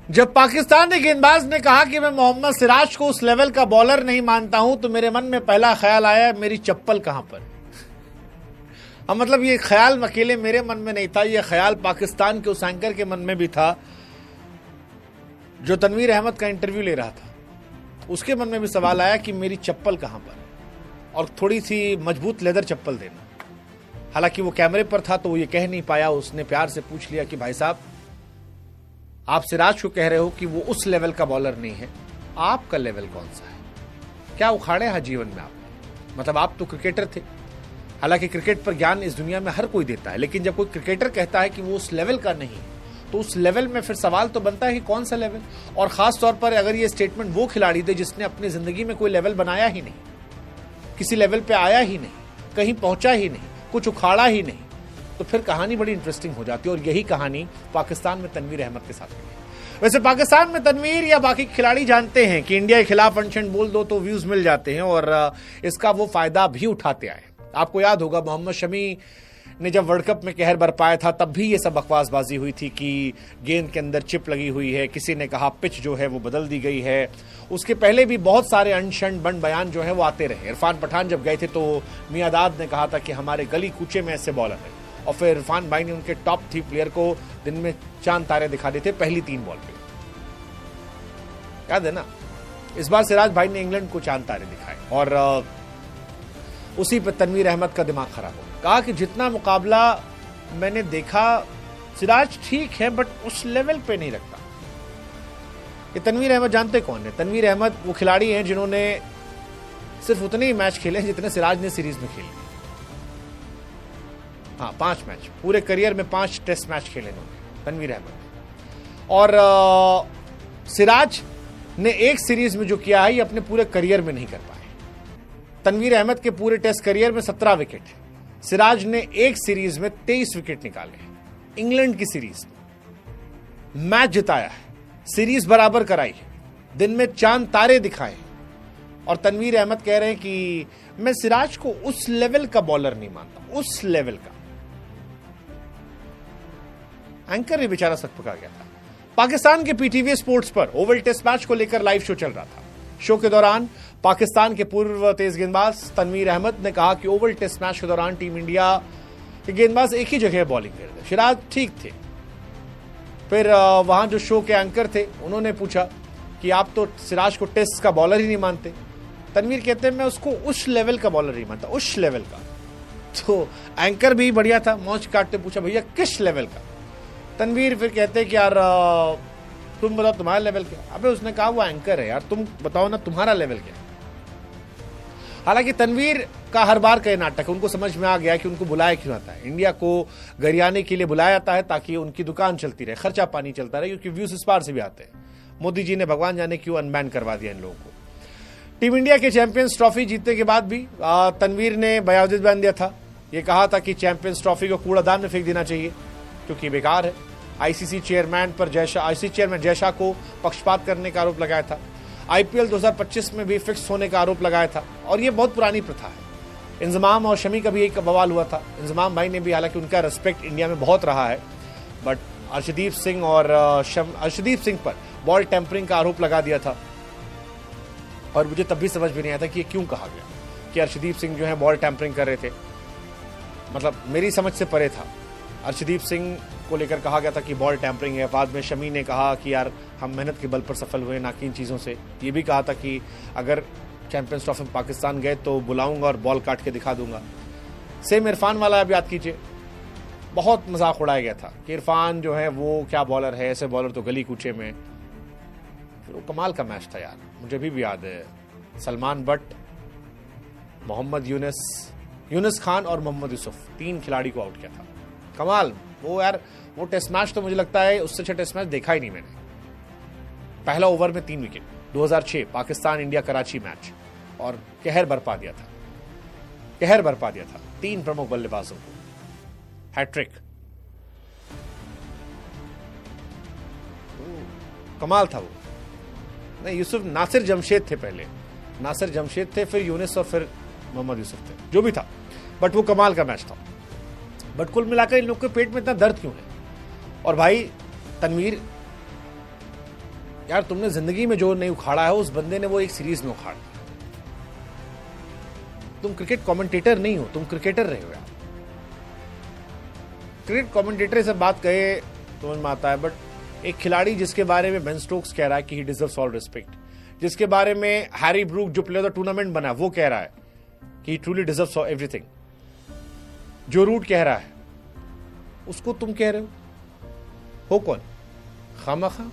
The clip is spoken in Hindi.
जब पाकिस्तानी गेंदबाज ने कहा कि मैं मोहम्मद सिराज को उस लेवल का बॉलर नहीं मानता हूं तो मेरे मन में पहला ख्याल आया मेरी चप्पल कहां पर। अब मतलब ये ख्याल अकेले मेरे मन में नहीं था, ये ख्याल पाकिस्तान के उस एंकर के मन में भी था जो तनवीर अहमद का इंटरव्यू ले रहा था। उसके मन में भी सवाल आया कि मेरी चप्पल कहां पर, और थोड़ी सी मजबूत लेदर चप्पल देना। हालांकि वो कैमरे पर था तो वो ये कह नहीं पाया। उसने प्यार से पूछ लिया कि भाई साहब, आप सिराज को कह रहे हो कि वो उस लेवल का बॉलर नहीं है, आपका लेवल कौन सा है? क्या उखाड़े हैं जीवन में आपने? मतलब आप तो क्रिकेटर थे। हालांकि क्रिकेट पर ज्ञान इस दुनिया में हर कोई देता है, लेकिन जब कोई क्रिकेटर कहता है कि वो उस लेवल का नहीं है तो उस लेवल में फिर सवाल तो बनता है कि कौन सा लेवल। और खास तौर पर अगर ये स्टेटमेंट वो खिलाड़ी थे जिसने अपनी जिंदगी में कोई लेवल बनाया ही नहीं, किसी लेवल पे आया ही नहीं, कहीं पहुंचा ही नहीं, कुछ उखाड़ा ही नहीं, तो फिर कहानी बड़ी इंटरेस्टिंग हो जाती है। और यही कहानी पाकिस्तान में तनवीर अहमद के साथ हुई। वैसे पाकिस्तान में तनवीर या बाकी खिलाड़ी जानते हैं कि इंडिया के खिलाफ अनशन बोल दो तो व्यूज मिल जाते हैं, और इसका वो फायदा भी उठाते आए। आपको याद होगा मोहम्मद शमी ने जब वर्ल्ड कप में कहर बरपाया था तब भी ये सब बकवासबाजी हुई थी कि गेंद के अंदर चिप लगी हुई है, किसी ने कहा पिच जो है वो बदल दी गई है। उसके पहले भी बहुत सारे अनशन बन बयान जो है वो आते रहे। इरफान पठान जब गए थे तो मियादाद ने कहा था कि हमारे गली कूचे में ऐसे बॉलर है, और फिर इरफान भाई ने उनके टॉप 3 प्लेयर को दिन में चांद तारे दिखा देते पहली 3 बॉल पे, याद है ना। इस बार सिराज भाई ने इंग्लैंड को चांद तारे दिखाए, और उसी पर तनवीर अहमद का दिमाग खराब हो गया। कहा कि जितना मुकाबला मैंने देखा सिराज ठीक है बट उस लेवल पे नहीं रखता। ये तनवीर अहमद जानते कौन है? तनवीर अहमद वो खिलाड़ी हैं जिन्होंने सिर्फ उतने ही मैच खेले जितने सिराज ने सीरीज में खेले। हाँ, 5 मैच पूरे करियर में, 5 टेस्ट मैच खेले इन्होंने तनवीर अहमद। और सिराज ने एक सीरीज में जो किया है ये अपने पूरे करियर में नहीं कर पाए। तनवीर अहमद के पूरे टेस्ट करियर में 17 विकेट, सिराज ने एक सीरीज में 23 विकेट निकाले। इंग्लैंड की सीरीज में मैच जिताया है, सीरीज बराबर कराई है, दिन में चांद तारे दिखाए, और तनवीर अहमद कह रहे हैं कि मैं सिराज को उस लेवल का बॉलर नहीं मानता, उस लेवल का। एंकर भी बेचारा सक पका गया था। पाकिस्तान के पीटीवी स्पोर्ट्स पर ओवल टेस्ट मैच को लेकर लाइव शो चल रहा था। शो के दौरान पाकिस्तान के पूर्व तेज गेंदबाज तनवीर अहमद ने कहा कि ओवल टेस्ट मैच के दौरान टीम इंडिया के गेंदबाज एक ही जगह बॉलिंग कर रहे थे, सिराज ठीक थे। फिर वहां जो शो के एंकर थे उन्होंने पूछा कि आप तो सिराज को टेस्ट का बॉलर ही नहीं मानते। तनवीर कहते हैं मैं उसको उस लेवल का बॉलर नहीं मानता, उस लेवल का। तो एंकर भी बढ़िया था, मौज काटते पूछा भैया किस लेवल का? तनवीर फिर कहते कि यार तुम बताओ तुम्हारा लेवल क्या? अबे उसने कहा वो एंकर है यार, तुम बताओ ना तुम्हारा लेवल क्या। हालांकि तनवीर का हर बार का नाटक है, उनको समझ में आ गया कि उनको बुलाया क्यों आता है। इंडिया को गरियाने के लिए बुलाया जाता है ताकि उनकी दुकान चलती रहे, खर्चा पानी चलता रहे, क्योंकि व्यूज इस पार से भी आते हैं। मोदी जी ने भगवान जाने क्यों अनबैन करवा दिया इन लोगों को। टीम इंडिया के चैंपियंस ट्रॉफी जीतने के बाद भी तनवीर ने बयावजित बयान दिया था। ये कहा था कि चैंपियंस ट्रॉफी को कूड़ादान में फेंक देना चाहिए क्योंकि बेकार है। आईसीसी चेयरमैन जय शाह को पक्षपात करने का आरोप लगाया था। आईपीएल 2025 में भी फिक्स होने का आरोप लगाया था, और ये बहुत पुरानी प्रथा है। इंजमाम और शमी का भी एक बवाल हुआ था। इंजमाम भाई ने भी, हालांकि उनका रिस्पेक्ट इंडिया में बहुत रहा है, बट अर्शदीप सिंह पर बॉल टेम्परिंग का आरोप लगा दिया था, और मुझे तब भी समझ में नहीं आया था कि ये क्यों कहा गया कि अर्शदीप सिंह जो है बॉल टेम्परिंग कर रहे थे। मतलब मेरी समझ से परे था। अर्शदीप सिंह को लेकर कहा गया था कि बॉल टैंपरिंग है। बाद में शमी ने कहा कि यार हम मेहनत के बल पर सफल हुए, ना कि इन चीज़ों से। ये भी कहा था कि अगर चैंपियंस ट्रॉफी में पाकिस्तान गए तो बुलाऊंगा और बॉल काट के दिखा दूंगा। सेम इरफान वाला अब याद कीजिए, बहुत मजाक उड़ाया गया था कि इरफान जो है वो क्या बॉलर है, ऐसे बॉलर तो गली कूचे में। फिर वो कमाल का मैच था यार, मुझे भी याद है। सलमान बट, मोहम्मद यूनुस खान और मोहम्मद यूसुफ, 3 खिलाड़ी को आउट किया था। कमाल वो यार, वो टेस्ट मैच तो मुझे लगता है उससे अच्छा टेस्ट मैच देखा ही नहीं मैंने। पहला ओवर में 3 wicket, 2006 Pakistan India Karachi match, और कहर बरपा दिया था 3 प्रमुख बल्लेबाजों को, हैट्रिक। कमाल था वो। नहीं, यूसुफ नासिर जमशेद थे पहले, नासिर जमशेद थे, फिर यूनिस और फिर मोहम्मद यूसुफ थे, जो भी था, बट वो कमाल का मैच था। बट कुल मिलाकर इन लोग के पेट में इतना दर्द क्यों है? और भाई तनवीर यार तुमने जिंदगी में जो नहीं उखाड़ा है उस बंदे ने वो एक सीरीज में उखाड़ दिया। तुम क्रिकेट कमेंटेटर नहीं हो, तुम क्रिकेटर रहे हो यार। क्रिकेट कमेंटेटर से बात कहे समझ में आता है, बट एक खिलाड़ी जिसके बारे में बेन स्टोक्स कह रहा है कि ही डिजर्व्स ऑल रिस्पेक्ट, जिसके बारे में हैरी ब्रूक जो प्लेयर ऑफ द टूर्नामेंट बना वो कह रहा है कि ही ट्रूली डिजर्व्स एवरीथिंग, जो रूट कह रहा है, उसको तुम कह रहे हो कौन? खामखा